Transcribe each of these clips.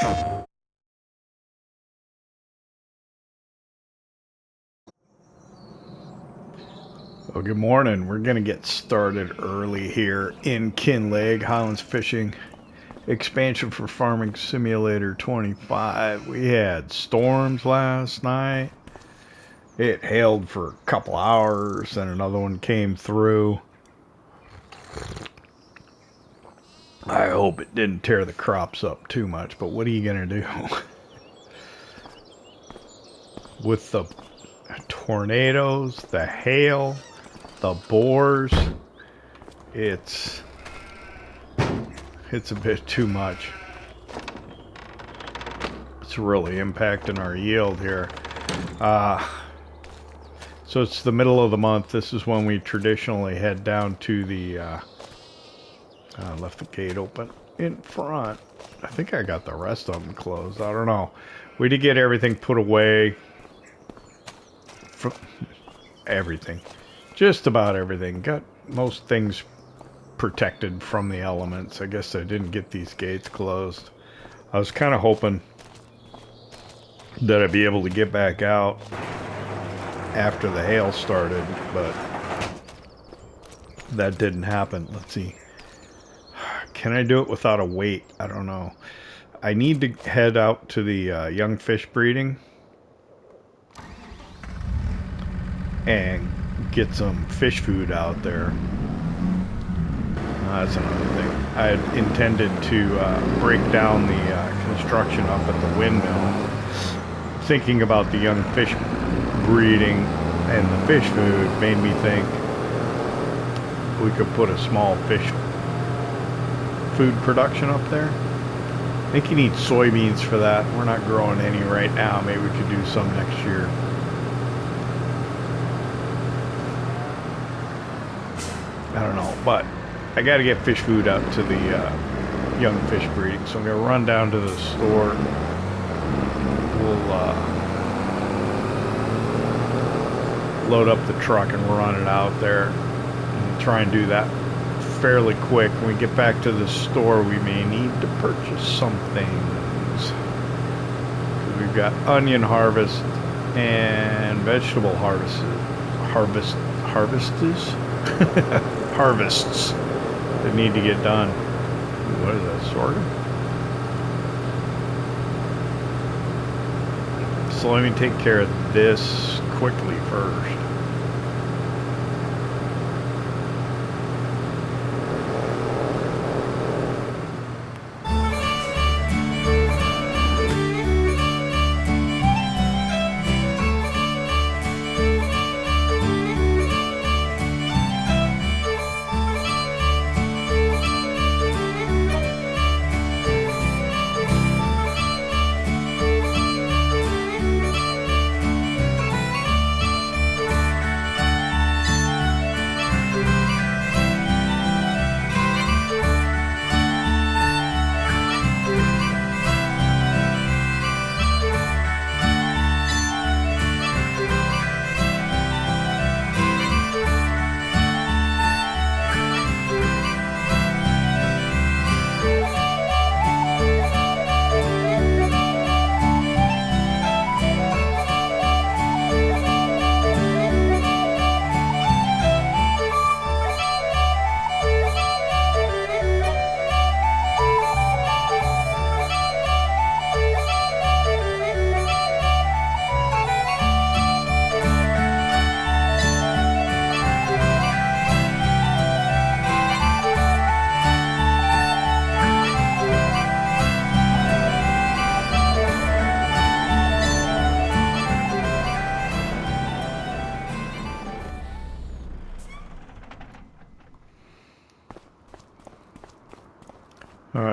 Well, good morning. We're going to get started early here in Kinlaig, Highlands Fishing Expansion for Farming Simulator 25. We had storms last night. It hailed for a couple hours, and another one came through. I hope it didn't tear the crops up too much, but what are you going to do? With the tornadoes, the hail, the boars, it's a bit too much. It's really impacting our yield here. So it's the middle of the month. This is when we traditionally head down to the left the gate open in front. I think I got the rest of them closed. I don't know. We did get everything put away. Everything. Just about everything. Got most things protected from the elements. I guess I didn't get these gates closed. I was kind of hoping that I'd be able to get back out after the hail started, but that didn't happen. Let's see. Can I do it without a weight? I don't know. I need to head out to the young fish breeding and get some fish food out there. That's another thing. I had intended to break down the construction up at the windmill. Thinking about the young fish breeding and the fish food made me think we could put a small fish food production up there. I think you need soybeans for that. We're not growing any right now. Maybe we could do some next year. I don't know, but I got to get fish food out to the young fish breeding. So I'm going to run down to the store. We'll load up the truck and run it out there and try and do that fairly quick. When we get back to the store, we may need to purchase some things. We've got onion harvest and vegetable harvests that need to get done. What is that, sorghum? So let me take care of this quickly first.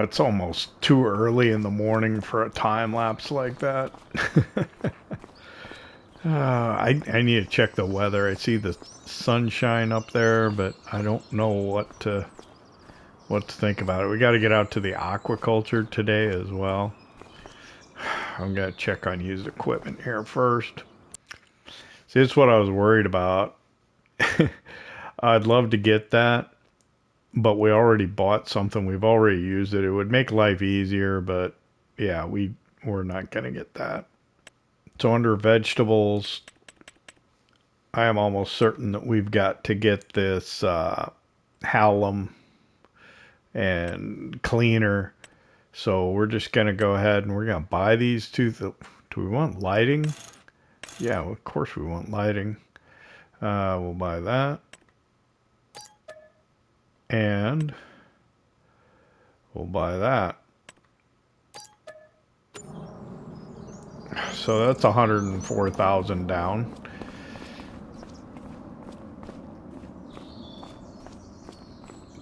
It's almost too early in the morning for a time lapse like that. I need to check the weather. I see the sunshine up there, but I don't know what to think about it. We got to get out to the aquaculture today as well. I'm gonna check on used equipment here first. See, that's what I was worried about. I'd love to get that, but we already bought something. We've already used it. It would make life easier, but yeah, we're not gonna get that. So under vegetables, I am almost certain that we've got to get this halum and cleaner. So we're just gonna go ahead and we're gonna buy these two. Do we want lighting? Yeah, well, of course we want lighting. We'll buy that. And we'll buy that. So that's 104,000 down.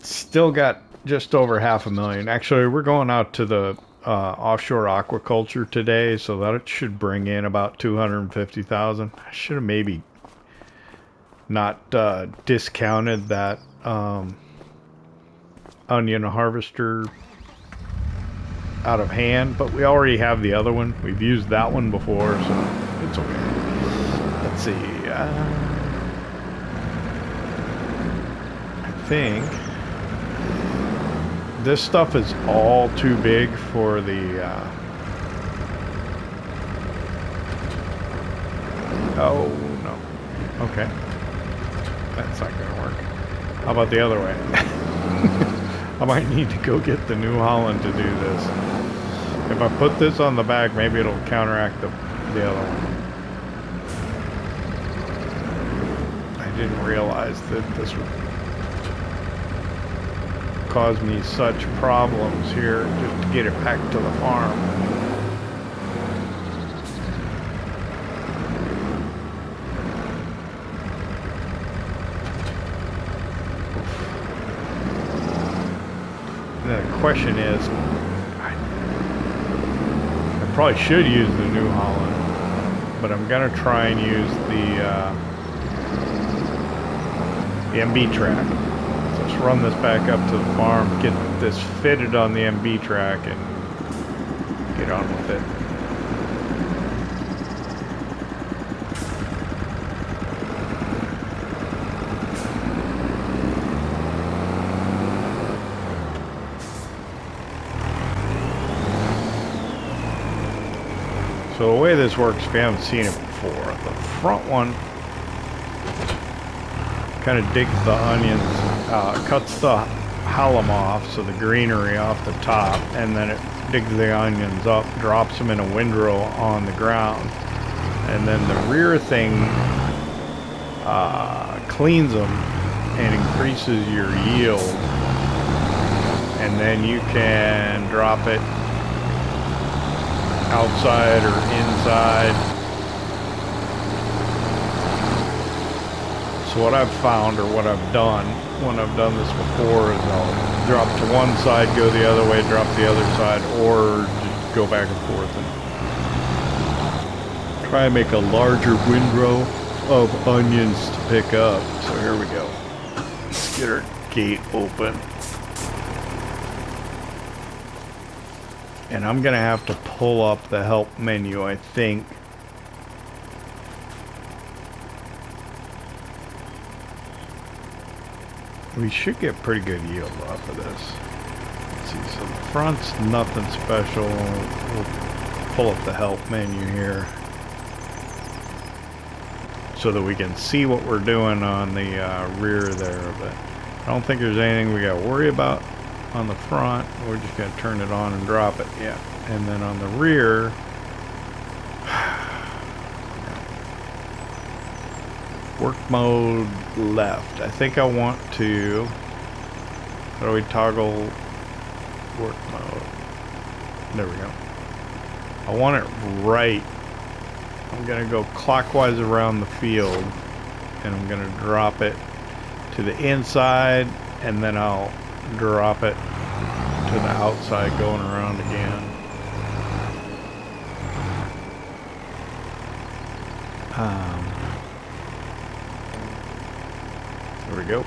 Still got just over 500,000. Actually, we're going out to the offshore aquaculture today, so that should bring in about 250,000. I should have maybe not discounted that onion harvester out of hand, but we already have the other one. We've used that one before, so it's okay. Let's see. I think this stuff is all too big for the oh no, okay, that's not gonna work. How about the other way? I might need to go get the New Holland to do this. If I put this on the back, maybe it'll counteract the other one. I didn't realize that this would cause me such problems here just to get it back to the farm. The question is, I probably should use the New Holland, but I'm gonna try and use the MB track. So let's run this back up to the farm, get this fitted on the MB track, and get on with it. So the way this works, if you haven't seen it before, the front one kind of digs the onions, cuts the halum off, so the greenery off the top, and then it digs the onions up, drops them in a windrow on the ground, and then the rear thing cleans them and increases your yield, and then you can drop it outside or inside. So what I've found, or what I've done when I've done this before, is I'll drop to one side, go the other way, drop the other side, or just go back and forth and try and make a larger windrow of onions to pick up. So here we go. Let's get our gate open. And I'm gonna have to pull up the help menu, I think. We should get pretty good yield off of this. Let's see, so the front's nothing special. We'll pull up the help menu here so that we can see what we're doing on the rear there. But I don't think there's anything we gotta worry about on the front. We're just going to turn it on and drop it. Yeah. And then on the rear, work mode left. I think I want to, how do we toggle work mode? There we go. I want it right. I'm going to go clockwise around the field, and I'm going to drop it to the inside, and then I'll drop it to the outside going around again. There we go.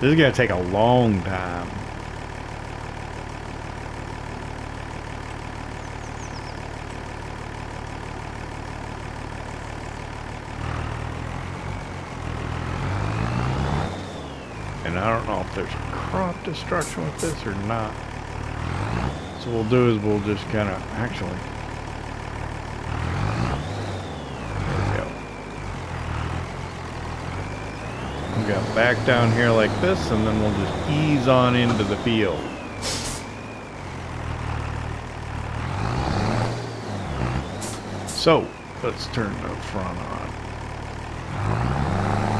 This is going to take a long time. And I don't know if there's crop destruction with this or not. So So what we'll do is we'll just kind of, actually, there we go. We got back down here like this, and then we'll just ease on into the field. So let's turn the front on.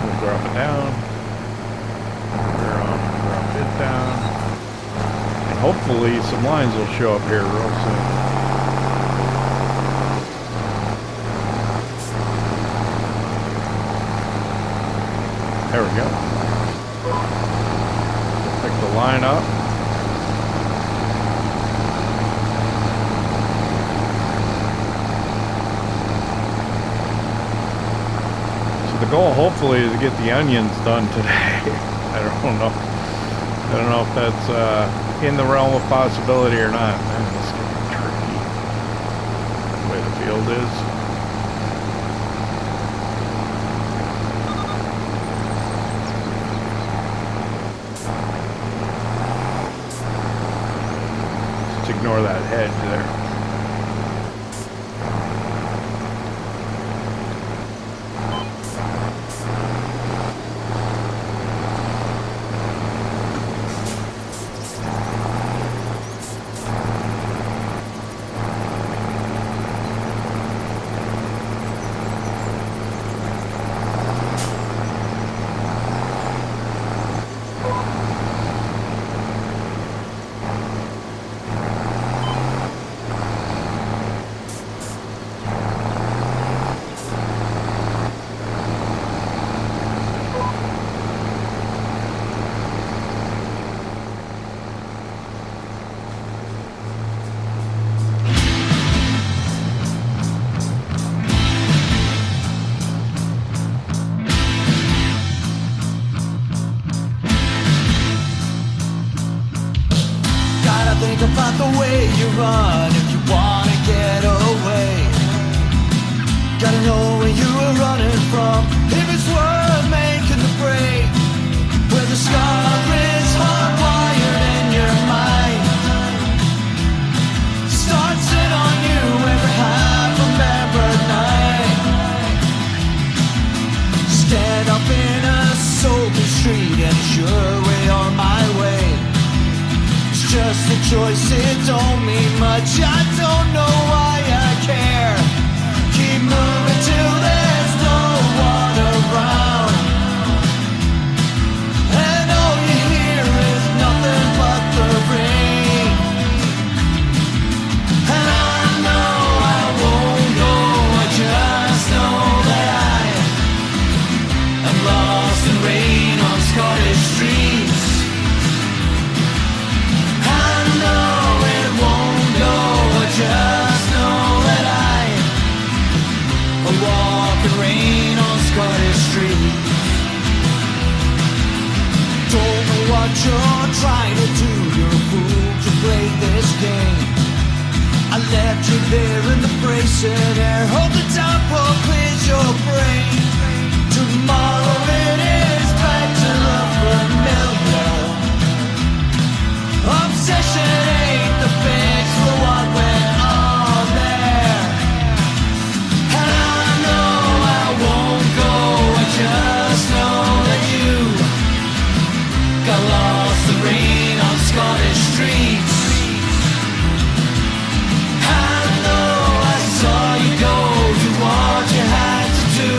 We'll drop it down. Drop it down. And hopefully some lines will show up here real soon. There we go. Pick the line up. So the goal hopefully is to get the onions done today. I don't know. I don't know if that's in the realm of possibility or not. Man, this is getting tricky. The way the field is. Ignore that hedge there. About the way you run if you wanna get away. Gotta know where you were running from, if it's worth making the break. Where the scar is hardwired in your mind, starts it on you every half-remembered night. Stand up in a sober street and sure way on my way. Just a choice, it don't mean much. I don't know why I care. Keep moving till there's no one around, and all you hear is nothing but the rain. And I know I won't go, I just know that I am lost in rain on Scottish streets. Just know that I walk in rain on Scottish Street. Don't know what you're trying to do, you're a fool to play this game. I left you there in the bracing air, hope the downpour clears your brain. Tomorrow it is back to the familiar. Obsession ain't the fix for what went on there. And I know I won't go, I just know that you got lost in rain on Scottish streets. I know I saw you go, do what you had to do.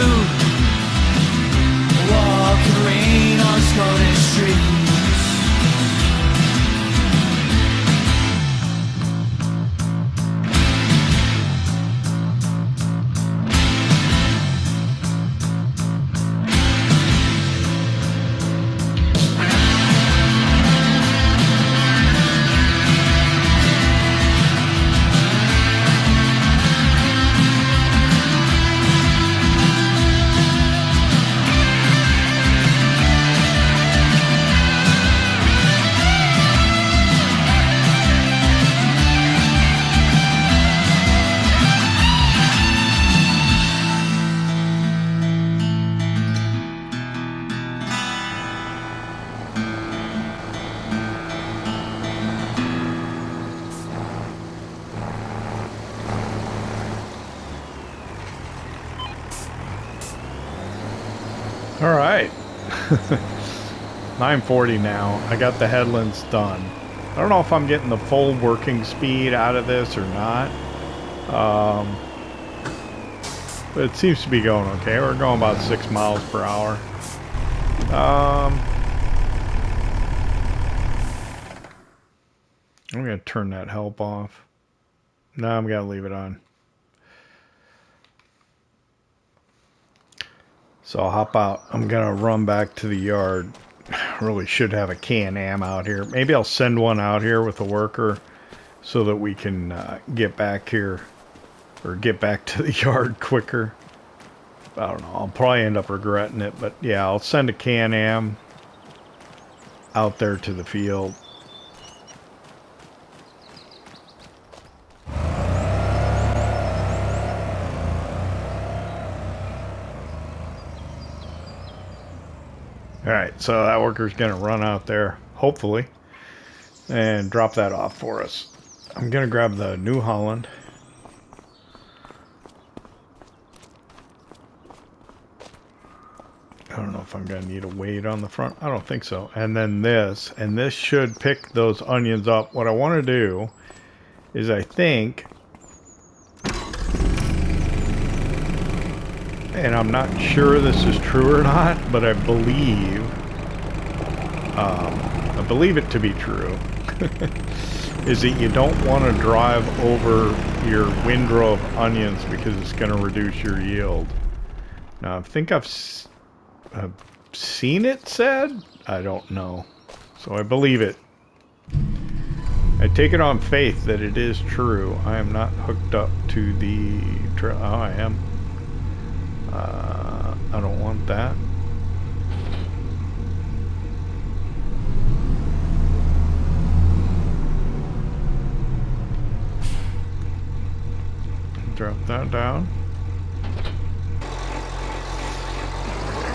All right. 9:40 now. I got the headlands done. I don't know if I'm getting the full working speed out of this or not. But it seems to be going okay. We're going about 6 miles per hour. I'm going to turn that help off. No, I'm going to leave it on. So I'll hop out. I'm going to run back to the yard. Really should have a Can-Am out here. Maybe I'll send one out here with a worker so that we can get back here or get back to the yard quicker. I don't know. I'll probably end up regretting it, but yeah, I'll send a Can-Am out there to the field. Alright, so that worker's going to run out there, hopefully, and drop that off for us. I'm going to grab the New Holland. I don't know if I'm going to need a weight on the front. I don't think so. And then this, and this should pick those onions up. What I want to do is I think, and I'm not sure this is true or not, but I believe it to be true, is that you don't want to drive over your windrow of onions because it's going to reduce your yield. Now, I think I've seen it said. I don't know. So I believe it. I take it on faith that it is true. I am not hooked up to the trail. Oh, I am. I don't want that. Drop that down.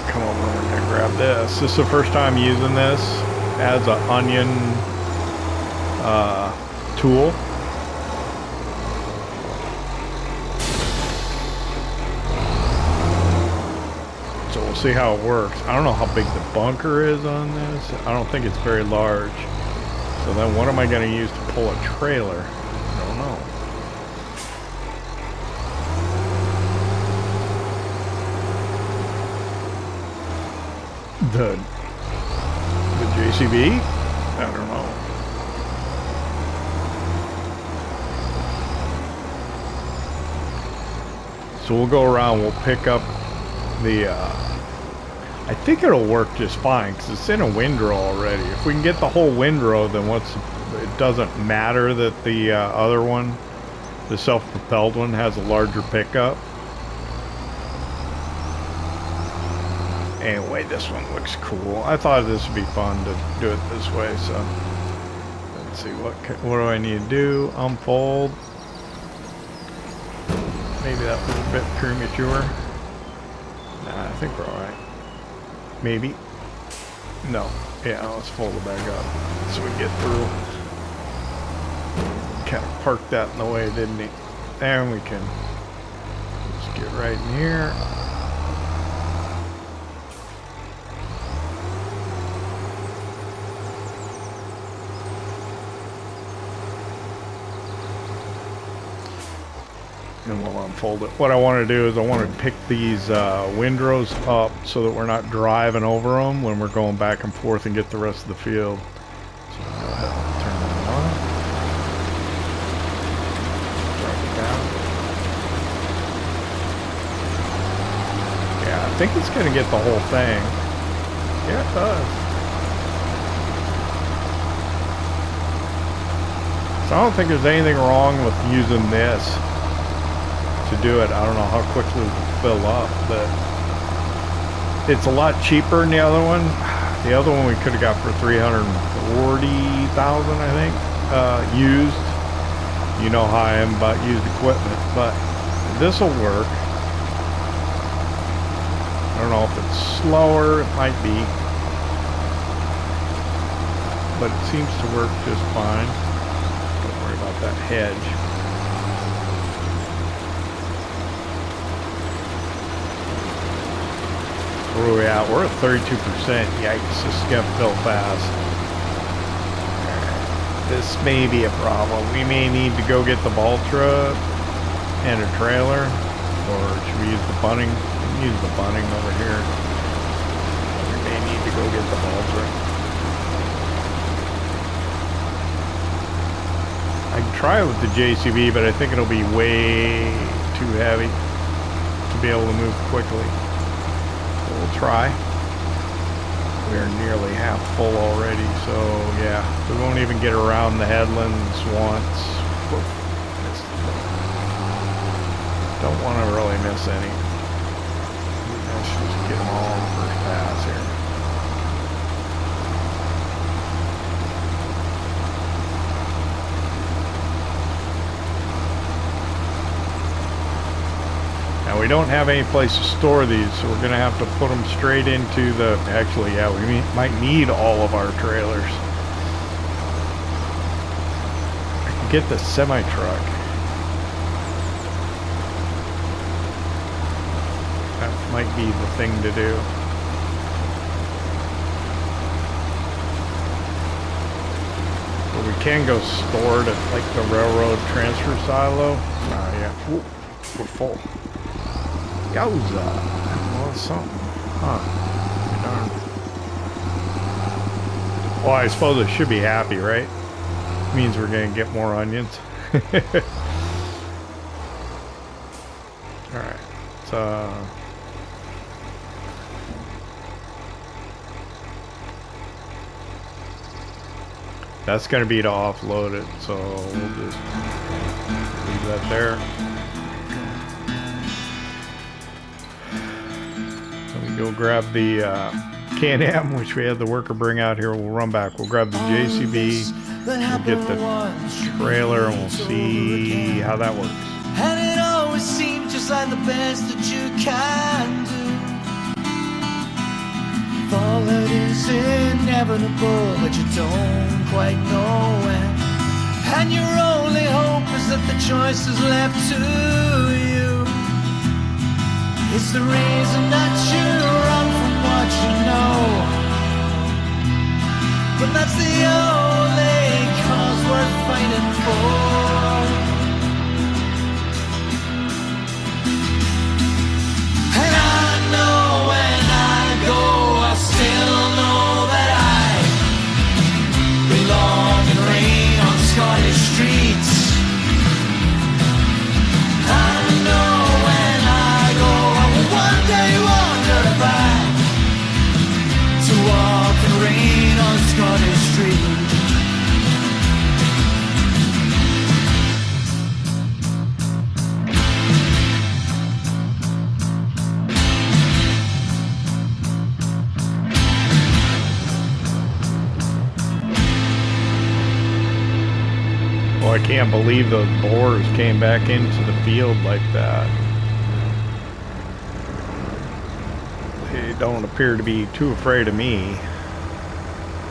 Come over and grab this. This is the first time using this as an onion tool. So we'll see how it works. I don't know how big the bunker is on this. I don't think it's very large. So then what am I going to use to pull a trailer? I don't know. The JCB? I don't know. So we'll go around, we'll pick up the, I think it'll work just fine because it's in a windrow already. If we can get the whole windrow, then it doesn't matter that the other one, the self-propelled one, has a larger pickup. Anyway, this one looks cool. I thought this would be fun to do it this way, so let's see, what do I need to do? Unfold. Maybe that was a bit premature. Nah, I think we're alright. Maybe. No. Yeah, let's fold it back up so we get through. Kind of parked that in the way, didn't he? There we can just get right in here. And we'll unfold it. What I want to do is I want to pick these windrows up so that we're not driving over them when we're going back and forth and get the rest of the field. So go ahead and turn that on. Drop it down. Yeah, I think it's going to get the whole thing. Yeah, it does. So I don't think there's anything wrong with using this to do it. I don't know how quickly it will fill up, but it's a lot cheaper than the other one. The other one we could have got for $340,000, I think, used. You know how I am about used equipment, but this will work. I don't know if it's slower, it might be, but it seems to work just fine. Don't worry about that hedge. Where are we at? We're at 32%. Yikes, this is gonna fill fast. This may be a problem. We may need to go get the Valtra and a trailer. Or should we use the bunning? Use the bunning over here. We may need to go get the Valtra. I can try it with the JCB, but I think it'll be way too heavy to be able to move quickly. So we'll try. We're nearly half full already, so yeah, we won't even get around the headlands once. Don't want to really miss any. Let's just get them all in the first pass here. Now we don't have any place to store these, so we're going to have to put them straight into the... Actually, yeah, we might need all of our trailers. I can get the semi-truck. That might be the thing to do. But we can go store it at like the railroad transfer silo. Yeah. Ooh, we're full. Yowza. Well, that's something. Huh. Darn. Well, I suppose it should be happy, right? Means we're going to get more onions. Alright. So... that's going to be to offload it, so we'll just leave that there. Go grab the Can-Am, which we had the worker bring out here. We'll run back. We'll grab the JCB. We'll get the trailer and we'll see how that works. And it always seems just like the best that you can do. Fall it is inevitable, but you don't quite know when. And your only hope is that the choice is left to you. It's the reason that you run from what you know. But that's the only cause worth fighting for. And I know when I go, I still know that I belong and reign on Scottish streets. I know when I go, one day wander back to walk and rain on Scottish Street. Oh, I can't believe those boars came back into the field like that. They don't appear to be too afraid of me.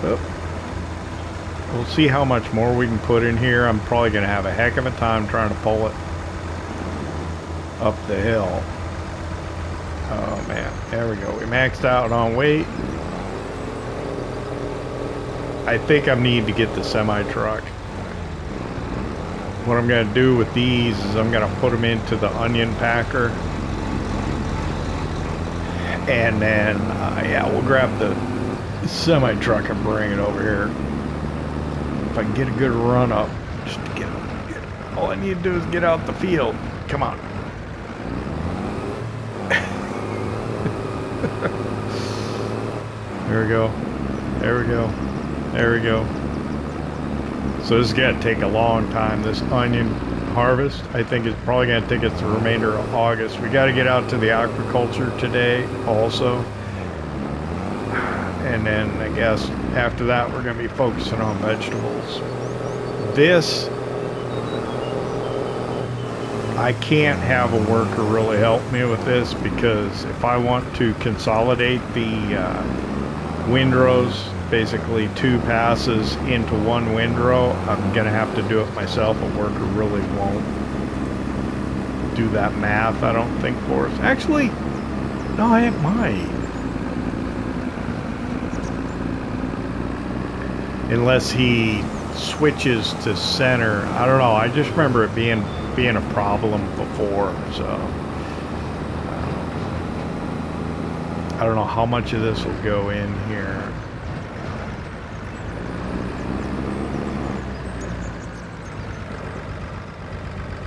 But we'll see how much more we can put in here. I'm probably going to have a heck of a time trying to pull it up the hill. Oh man, there we go. We maxed out on weight. I think I need to get the semi-truck. What I'm going to do with these is I'm going to put them into the onion packer. And then, yeah, we'll grab the semi-truck and bring it over here. If I can get a good run up, just to get all I need to do is get out the field. Come on. There we go. There we go. There we go. So this is going to take a long time, this onion harvest. I think it's probably going to take us the remainder of August. We got to get out to the aquaculture today also. And then I guess after that we're going to be focusing on vegetables. This, I can't have a worker really help me with this, because if I want to consolidate the windrows, basically 2 passes into 1 windrow, I'm gonna have to do it myself. A worker really won't do that math, I don't think, for us. Actually, no, it might. unless he switches to center. I don't know. I just remember it being a problem before, so I don't know how much of this will go in here.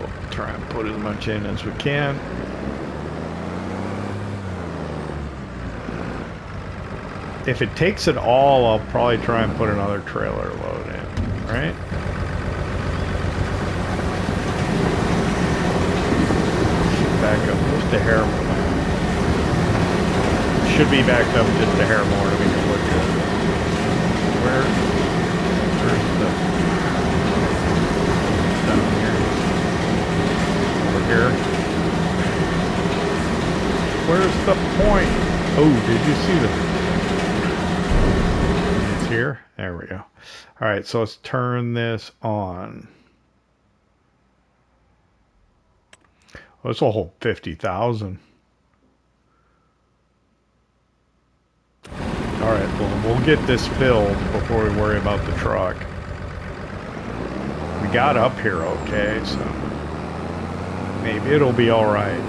We'll try and put as much in as we can. If it takes it all, I'll probably try and put another trailer load in, right? Back up just a hair more. Should be backed up just a hair more to make it look good. Where's the down here? Over here. Where's the point? Oh, did you see the? It's here. There we go. All right, so let's turn this on. Well, this will hold 50,000. All right, well, we'll get this filled before we worry about the truck. We got up here okay, so maybe it'll be all right.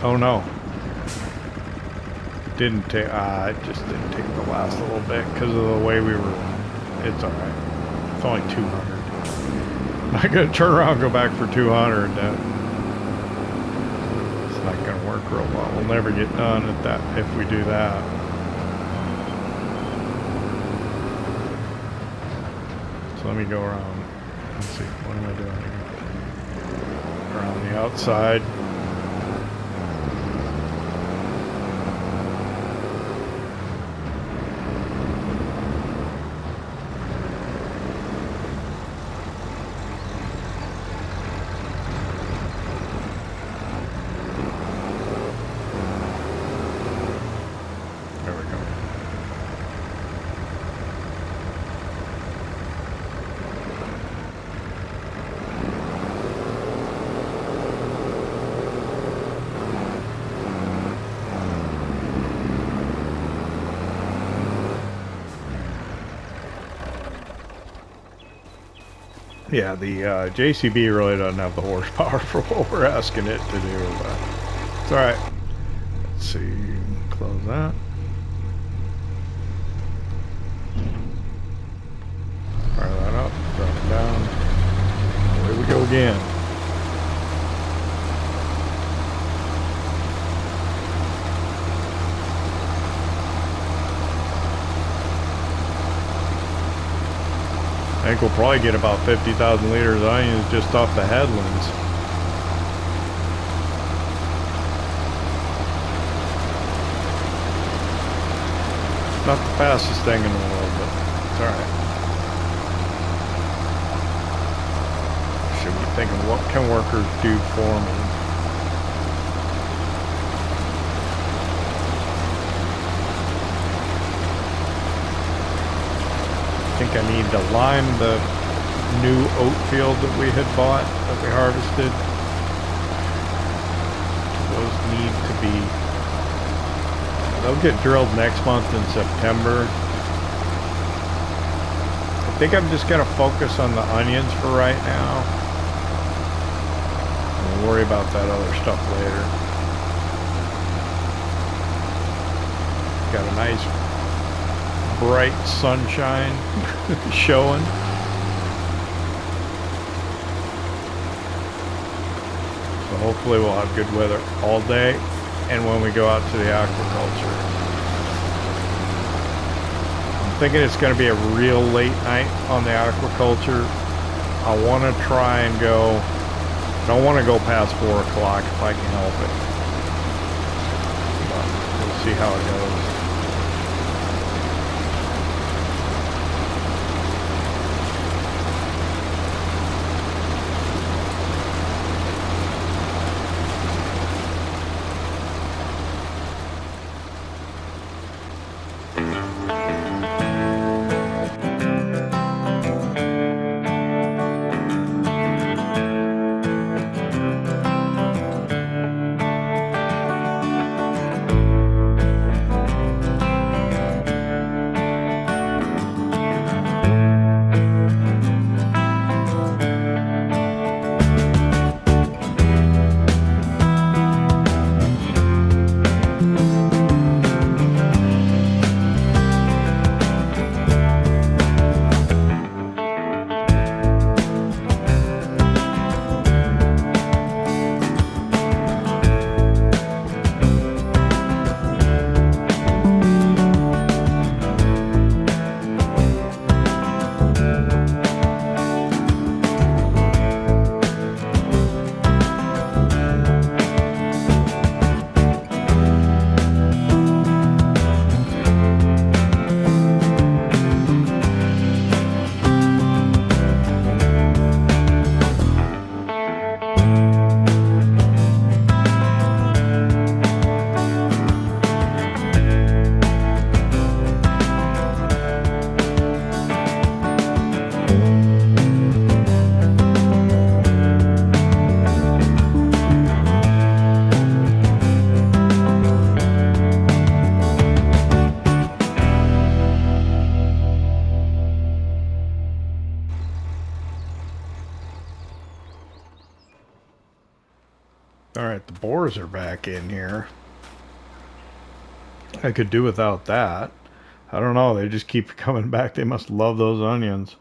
Oh no. It didn't take, it just didn't take the last little bit because of the way we were. It's all right. It's only 200. I'm not going to turn around and go back for 200. It's not going to work real well. We'll never get done at that if we do that. So let me go around. Let's see. What am I doing here? Around the outside. Yeah, the JCB really doesn't have the horsepower for what we're asking it to do, but it's alright. Let's see, close that. Fire that up, drop it down. Away we go again. I think we'll probably get about 50,000 liters of onions just off the headlands. Not the fastest thing in the world, but it's alright. Should be thinking, what can workers do for me? I think I need to lime the new oat field that we had bought, that we harvested. Those need to be, they'll get drilled next month in September. I think I'm just going to focus on the onions for right now. And we'll worry about that other stuff later. Got a nice bright sunshine showing. So hopefully we'll have good weather all day and when we go out to the aquaculture. I'm thinking it's going to be a real late night on the aquaculture. I want to try and go, I don't want to go past 4 o'clock if I can help it. But we'll see how it goes. Alright, the boars are back in here. I could do without that. I don't know, they just keep coming back. They must love those onions.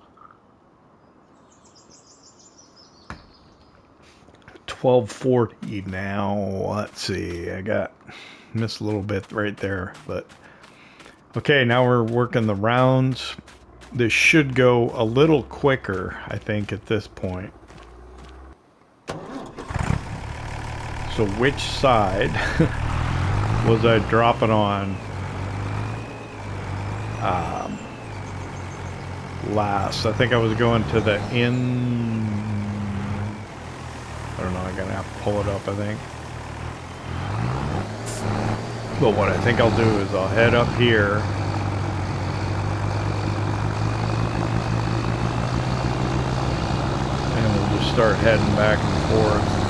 1240 now. Let's see. I missed a little bit right there, but okay, now we're working the rounds. This should go a little quicker, I think, at this point. So which side was I dropping on last? I think I was going to the in. I don't know, I'm gonna have to pull it up, I think. But what I think I'll do is I'll head up here. And we'll just start heading back and forth.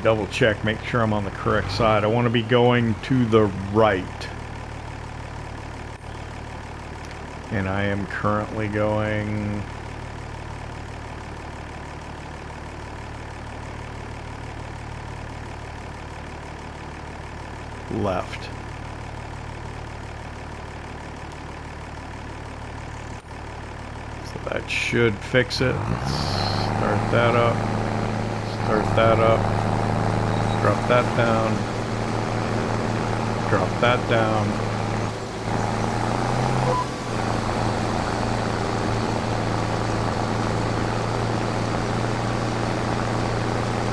Double check, make sure I'm on the correct side. I want to be going to the right. And I am currently going left. So that should fix it. Let's start that up. Start that up. Drop that down. Drop that down.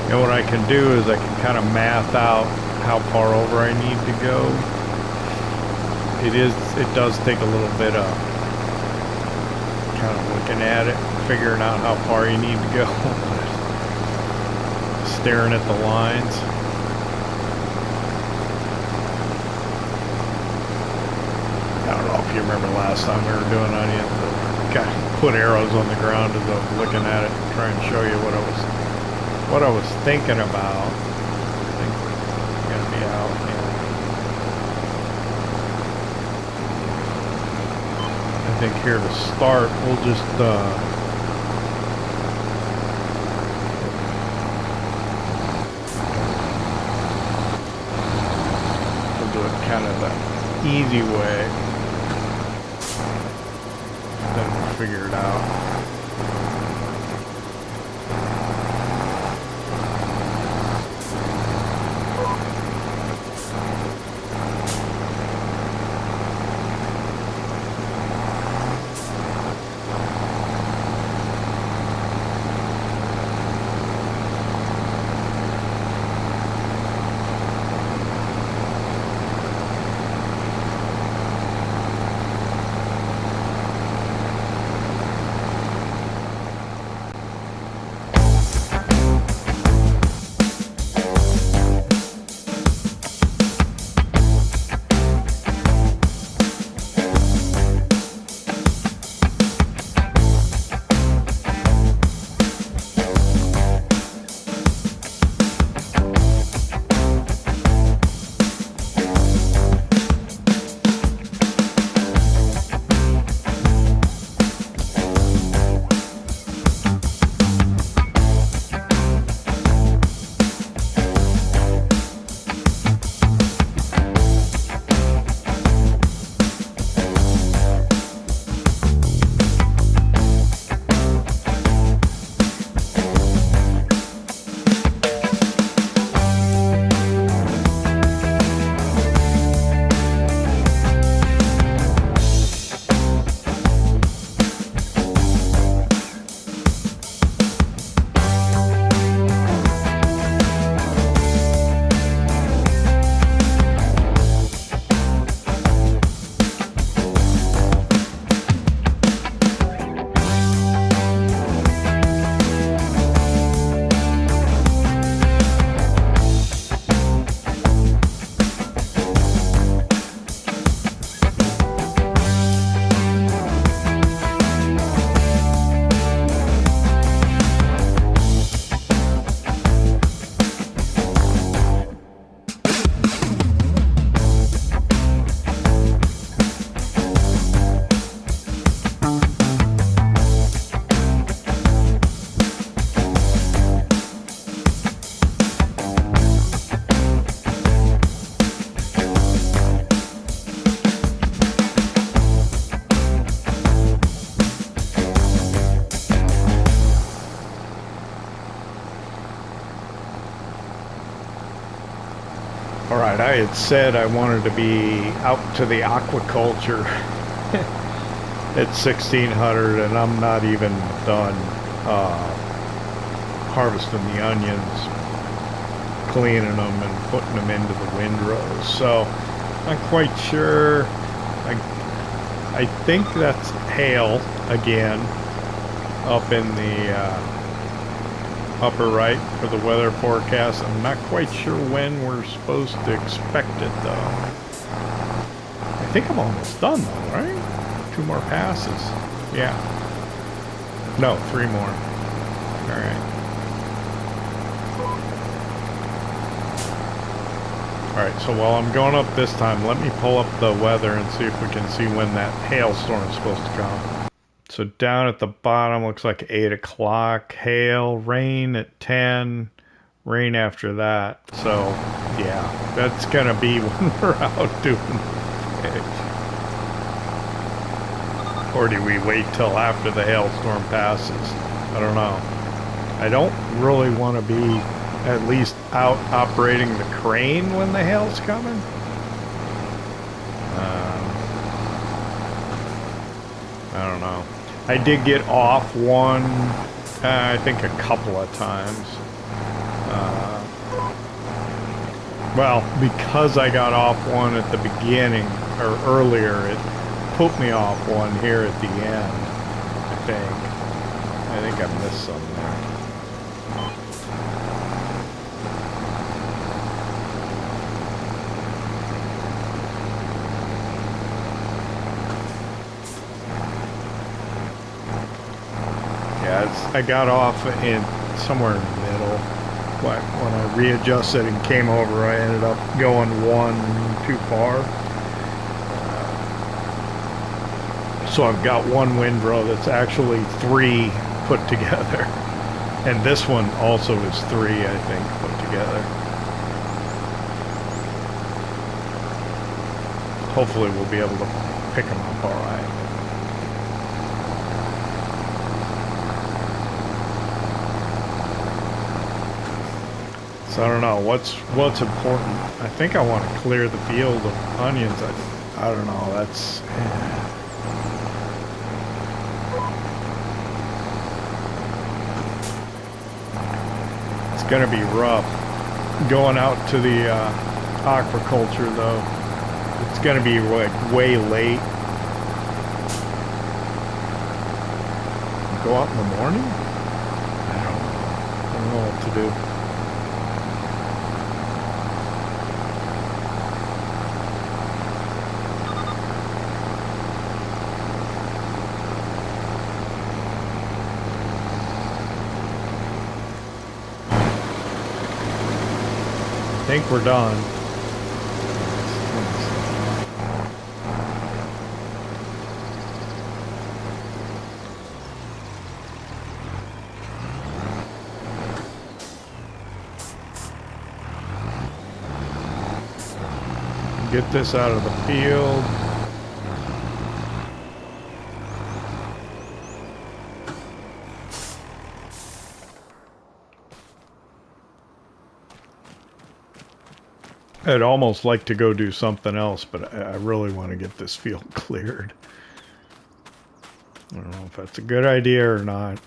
And what I can do is I can kind of math out how far over I need to go. It does take a little bit of kind of looking at it, figuring out how far you need to go. Staring at the lines. I don't know if you remember last time we were doing onions, I put arrows on the ground as I was looking at it, trying to show you what I was thinking about. I think we're gonna be out here. I think here to start, we'll just we'll do it kind of the easy way. Then we'll figure it out. Alright, I had said I wanted to be out to the aquaculture at 1600, and I'm not even done harvesting the onions, cleaning them and putting them into the windrows. So I'm quite sure. I think that's hail again up in the upper right for the weather forecast. I'm not quite sure when we're supposed to expect it though. I think I'm almost done though, right? 2 more passes. Yeah. No, 3 more. Alright. Alright, so while I'm going up this time, let me pull up the weather and see if we can see when that hailstorm is supposed to come. So down at the bottom looks like 8 o'clock. Hail, rain at 10. Rain after that. So, yeah, that's going to be when we're out doing it. Or do we wait till after the hailstorm passes? I don't know. I don't really want to be at least out operating the crane when the hail's coming. I don't know. I did get off one, I think a couple of times. Well, because I got off one at the beginning, or earlier, it put me off one here at the end, I think. I think I missed some there. I got off in somewhere in the middle. But when I readjusted and came over, I ended up going one too far. So I've got one windrow that's actually 3 put together. And this one also is 3, I think, put together. Hopefully we'll be able to pick them up all right. So I don't know what's important. I think I want to clear the field of onions. I don't know. That's it's gonna be rough going out to the aquaculture though. It's gonna be like way late. Go out in the morning? I don't know what to do. I think we're done. Get this out of the field. I'd almost like to go do something else, but I really want to get this field cleared. I don't know if that's a good idea or not.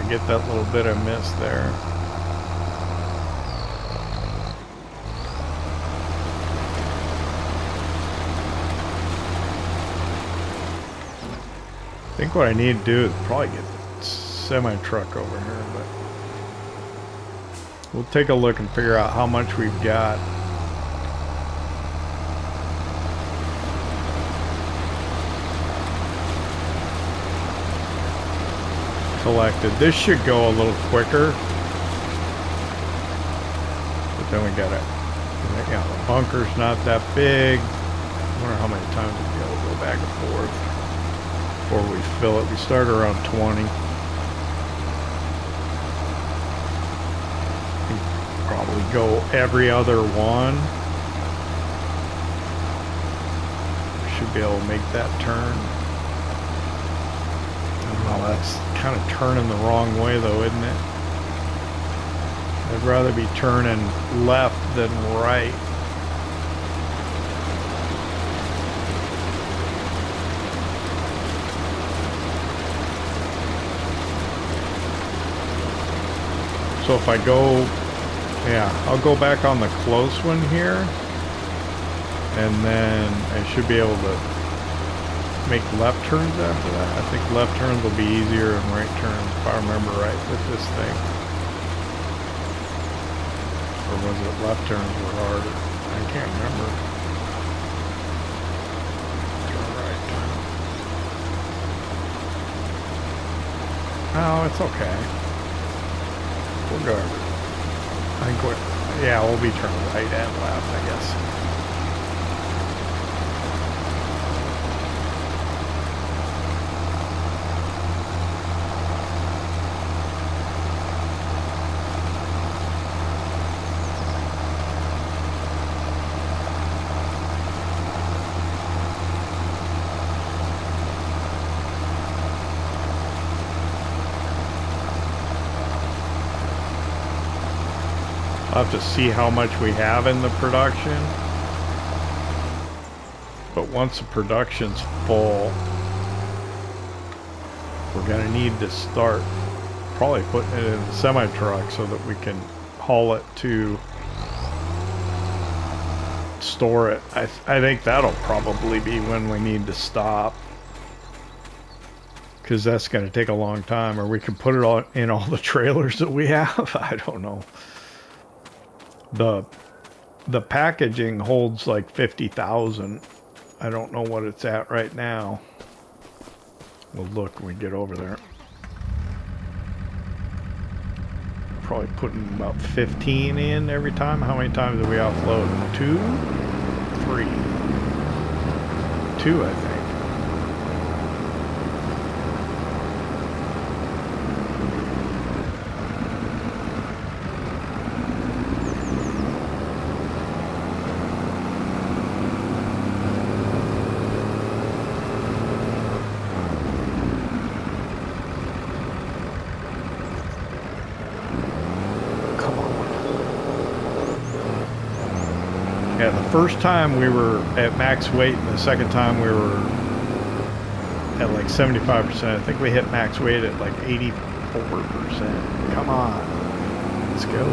Get that little bit I missed there. I think what I need to do is probably get the semi-truck over here, but we'll take a look and figure out how much we've got. Collected. This should go a little quicker. But But then we got it. You know, the bunker's not that big. I wonder how many times we'll be able to go back and forth before we fill it. We start around 20. We probably go every other one. Should be able to make that turn. I don't know, that's kind of turning the wrong way though, isn't it? I'd rather be turning left than right. So if I go, yeah, I'll go back on the close one here, and then I should be able to make left turns after that. I think left turns will be easier than right turns, if I remember right with this thing. Or was it left turns were harder? I can't remember. Turn right. Oh, it's okay. We'll go. I think yeah, we'll be turning right and left, I guess. I'll have to see how much we have in the production. But once the production's full, we're gonna need to start probably putting it in the semi-truck so that we can haul it to store it. I think that'll probably be when we need to stop, because that's gonna take a long time. Or we can put it all in all the trailers that we have. I don't know. The packaging holds like 50,000. I don't know what it's at right now. We'll look when we get over there. Probably putting about 15 in every time. How many times do we offload? 2? 3? 2, I think. Yeah, the first time we were at max weight, and the second time we were at like 75%. I think we hit max weight at like 84%. Come on. Let's go.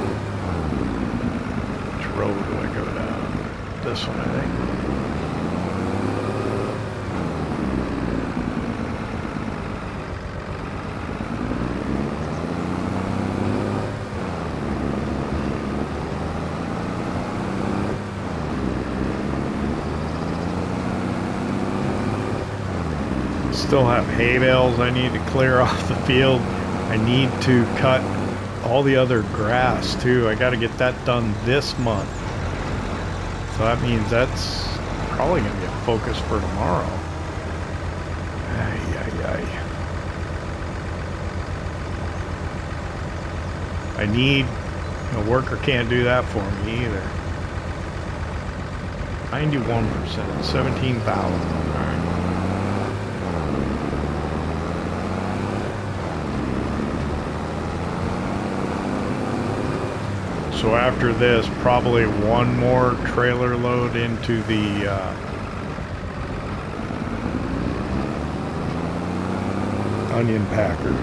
Which road do I go down? This one, I think. Still have hay bales I need to clear off the field. I need to cut all the other grass too. I got to get that done this month. So that means that's probably going to be a focus for tomorrow. Ay, ay, ay. I need, a worker can't do that for me either. 91%, 17,000. All right. So after this, probably one more trailer load into the onion packer.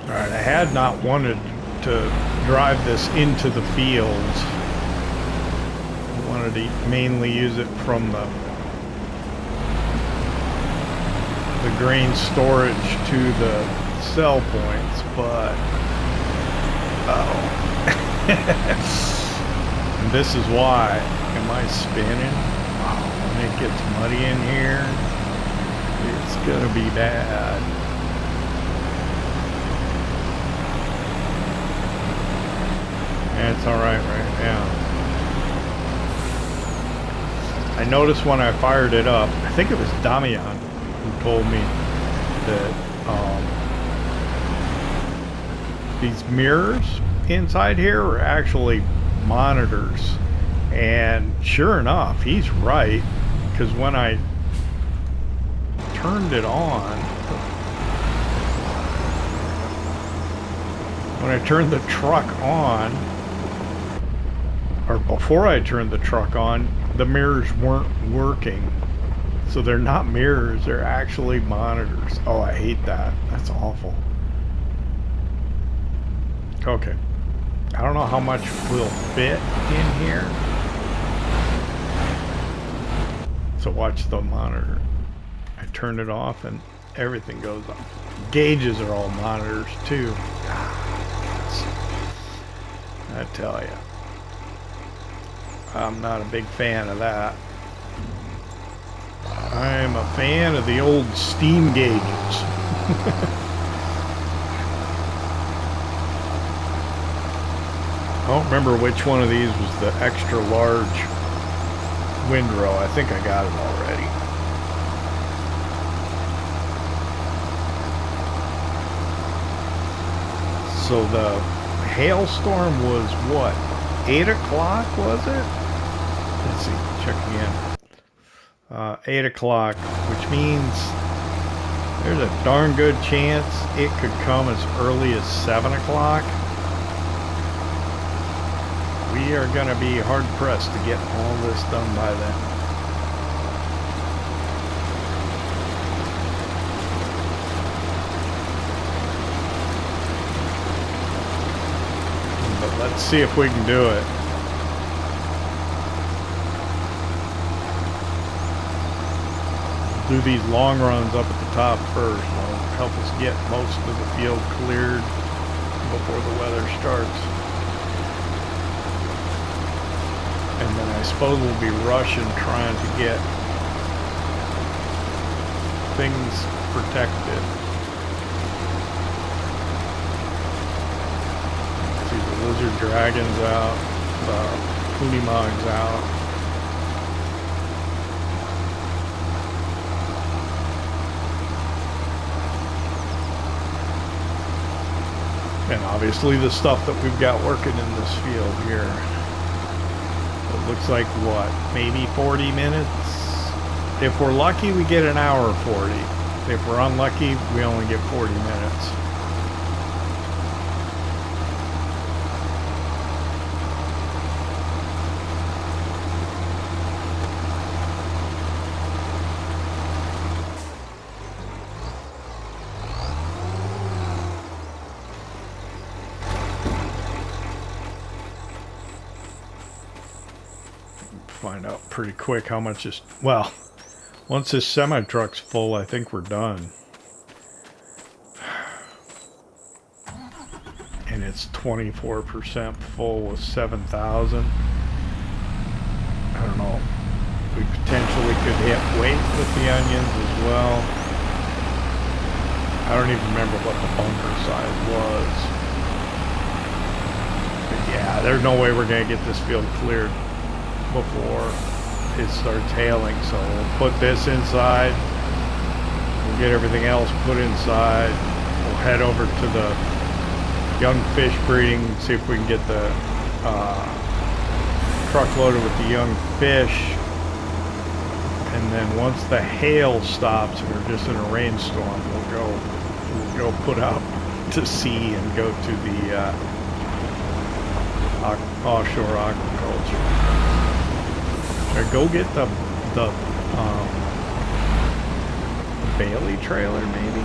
Alright, I had not wanted to drive this into the fields. I wanted to mainly use it from the grain storage to the sell points, but and this is why. Am I spinning? Oh, when it gets muddy in here, it's gonna be bad. It's alright right now. I noticed when I fired it up, I think it was Damian who told me that these mirrors inside here are actually monitors. And sure enough, he's right, because when I turned it on, when I turned the truck on, or before I turned the truck on, the mirrors weren't working. So they're not mirrors, they're actually monitors. Oh, I hate that. That's awful. Okay. I don't know how much will fit in here. So watch the monitor. I turn it off and everything goes up. Gauges are all monitors too. I tell you. I'm not a big fan of that. I'm a fan of the old steam gauges. I don't remember which one of these was the extra large windrow. I think I got it already. So the hailstorm was what? 8 o'clock, was it? Let's see, check again. 8 o'clock, which means there's a darn good chance it could come as early as 7 o'clock. We are going to be hard pressed to get all this done by then. But let's see if we can do it. Do these long runs up at the top first. It'll help us get most of the field cleared before the weather starts. And then I suppose we'll be rushing trying to get things protected. See, the lizard dragon's out, the Kunimog's out. And obviously the stuff that we've got working in this field here. It looks like what, maybe 40 minutes? If we're lucky, we get an hour 40. If we're unlucky, we only get 40 minutes. Find out pretty quick how much is, well, once this semi-truck's full, I think we're done. And it's 24% full with 7,000. I don't know. We potentially could hit weight with the onions as well. I don't even remember what the bunker size was. But yeah, there's no way we're going to get this field cleared before it starts hailing, so we'll put this inside, we'll get everything else put inside, we'll head over to the young fish breeding, see if we can get the truck loaded with the young fish, and then once the hail stops and we're just in a rainstorm, we'll go put out to sea and go to the offshore aquaculture. Or go get the Bailey trailer, maybe.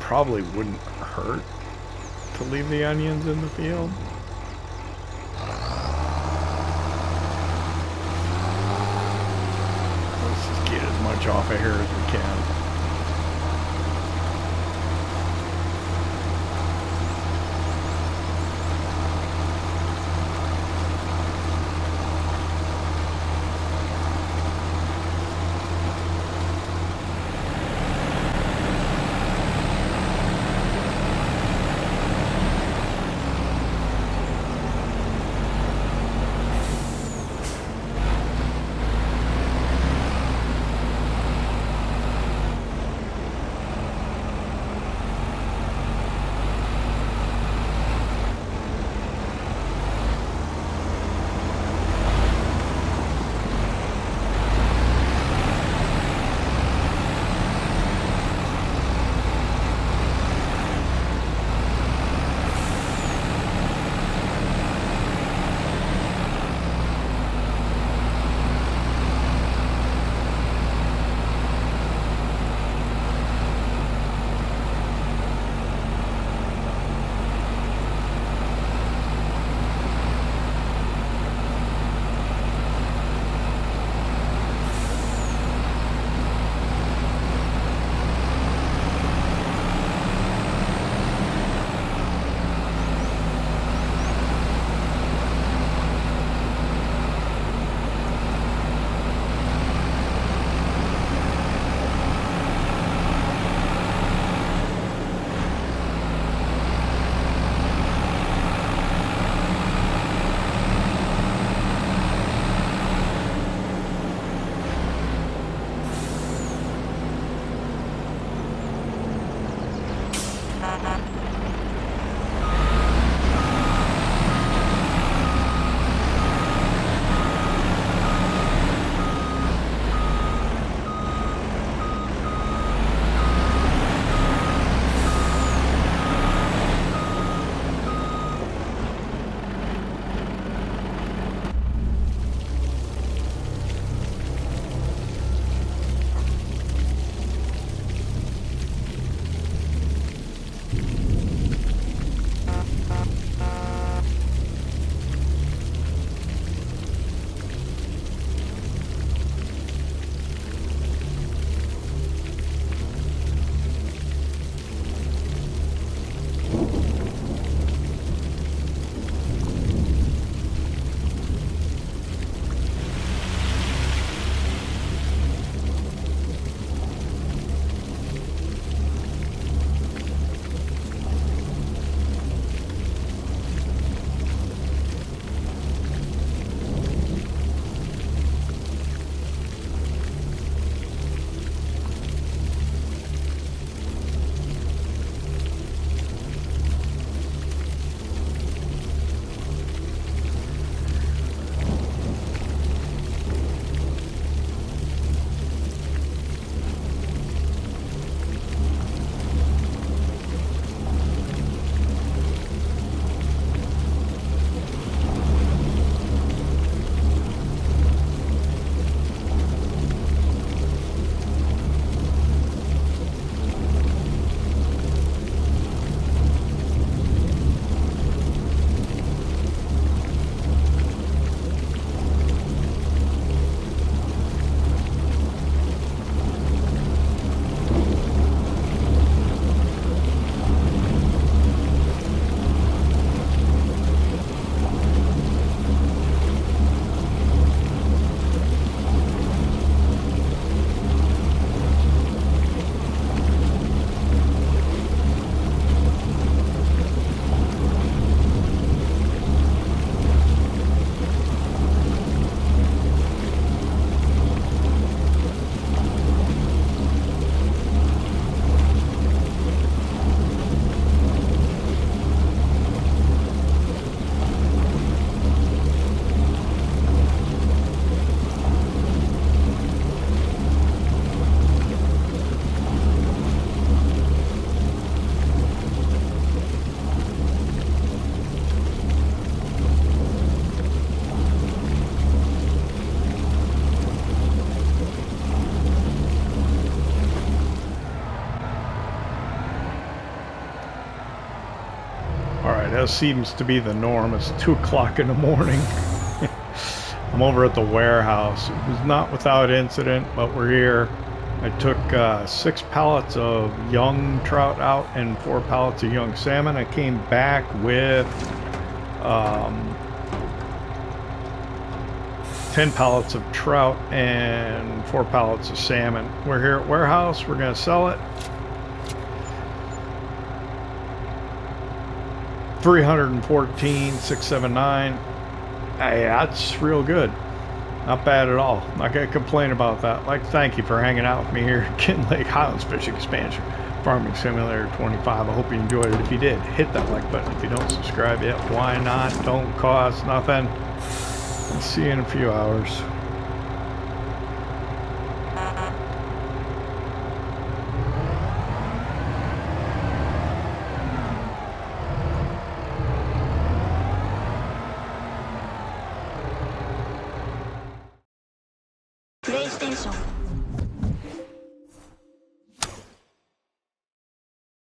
probably wouldn't hurt to leave the onions in the field. Let's just get as much off of here as we can. Alright, that seems to be the norm. It's 2 o'clock in the morning. I'm over at the warehouse. It was not without incident, but we're here. I took 6 pallets of young trout out and 4 pallets of young salmon. I came back with 10 pallets of trout and 4 pallets of salmon. We're here at warehouse. We're going to sell it. 314,679. Hey, that's real good. Not bad at all. Not gonna complain about that. Like, thank you for hanging out with me here at Kinlaig Highlands Fish Expansion Farming Simulator 25. I hope you enjoyed it. If you did, hit that like button. If you don't subscribe yet, why not? Don't cost nothing. I'll see you in a few hours. PlayStation